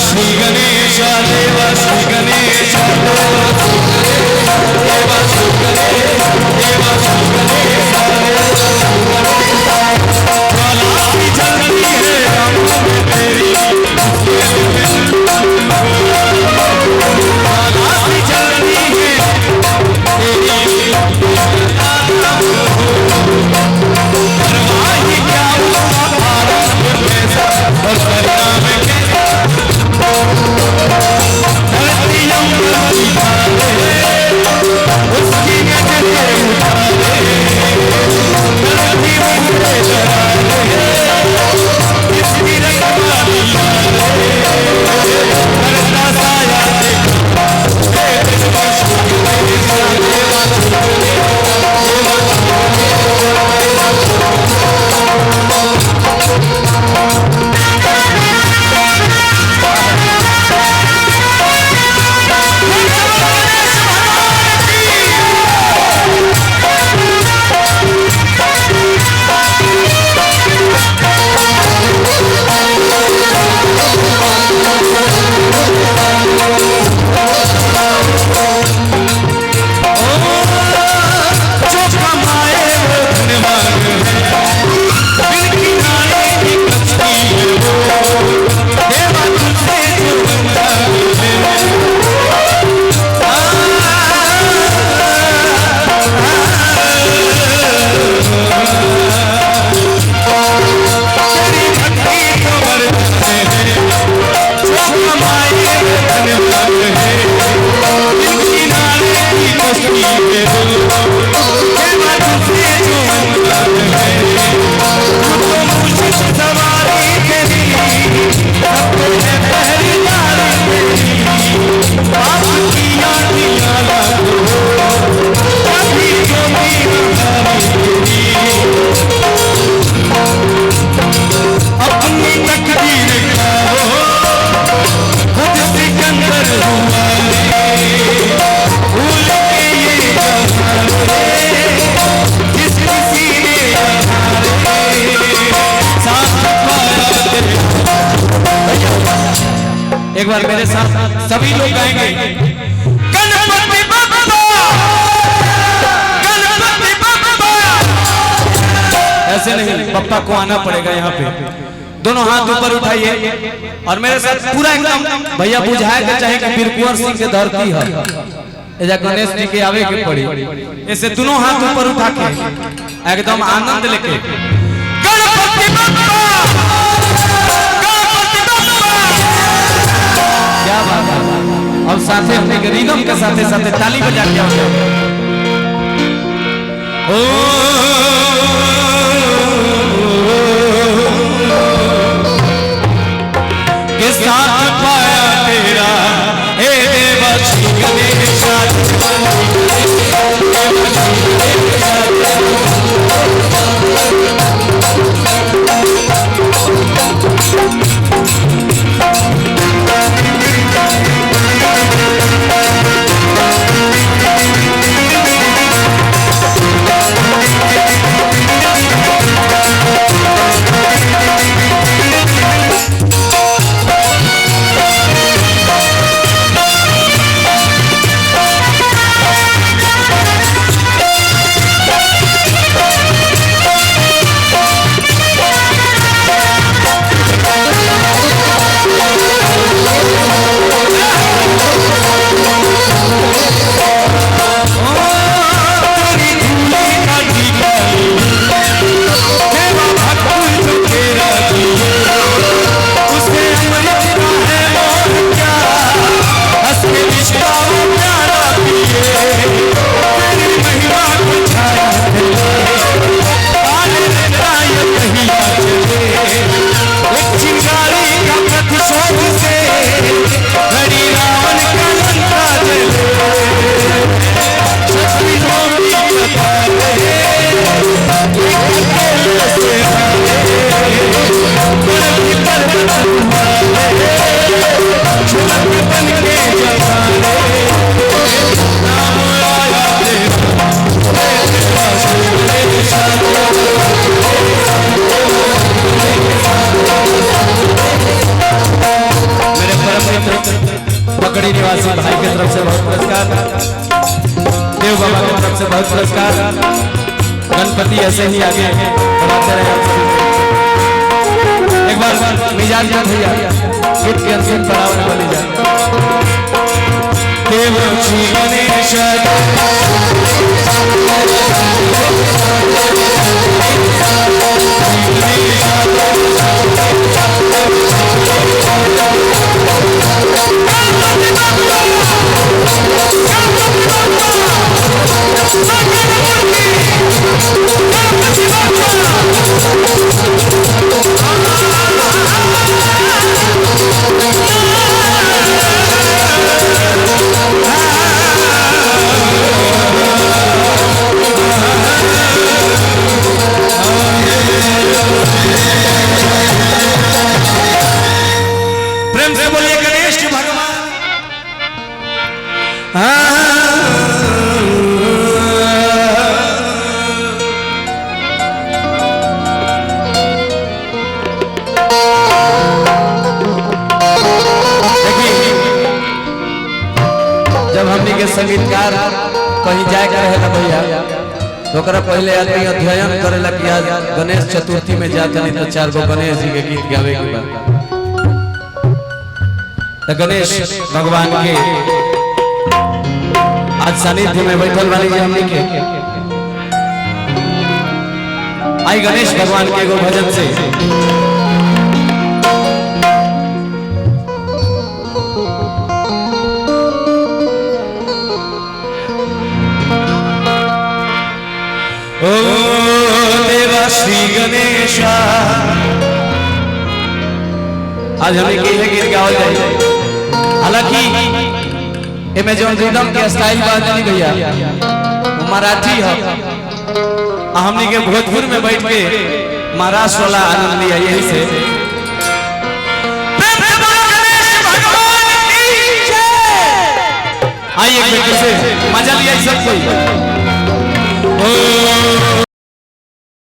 श्री गणेश देव श्री गणेश देव श्री गणेश देव श्री गणेश ज्वाला की जलती है आंखों में तेरी ज्वाला की जलती है तेरी परवाही क्या उसका भारत कैसा और परिणाम कैसा धरती अंबर उठा ले उसकी नजर उठा ले धरती मुझे डरा ले इसकी रखवाली करता साया एक बार मेरे साथ सभी लोग गाएंगे गणपति बप्पा गणपति बप्पा। ऐसे नहीं, पप्पा को आना पड़ेगा यहाँ पे। दोनों हाथ ऊपर उठाइए और मेरे साथ पूरा एकदम भैया बुझाए के चाहे कि वीर कुंवर सिंह के धरती है एजा गणेश जी के आवे के पड़ी। ऐसे दोनों हाथ ऊपर उठा के एकदम आनंद लेके गणपति बप्पा क्या बात है। अब साथे अपने रिदम के साथे साथे ताली बजा के आओ के साथ पाया तेरा हे देव श्री गणेश पुरस्कार गणपति ऐसे ही आगे बढ़ाते रहे आप सभी। एक बार मिजाज का भैया गीत के अंतिम पड़ाव में बोली जाए देव श्री गणेश प्रेम से बोलिए गणेश भगवान। जब हमनी के संगीतकार कहीं जाए के रहे भैया तो पहले आदमी अध्ययन करेला कि आज गणेश चतुर्थी में जाते नहीं तो 4 गो गणेश जी के गीत गावे के बाद तो गणेश भगवान के आज सानिध्य में बैठल वाली जी हमनी के आई गणेश भगवान के एगो भजन से ओ देवा श्री गणेश आज हमें के गीत गावल जाए। हालांकि अमेजॉन रिदम के स्टाइल बात नहीं भैया वो मराठी है हमने के भोजपुर में बैठ के महाराष्ट्र वाला आनंद लिया यही से आइए एक से मजा लिया सब कोई।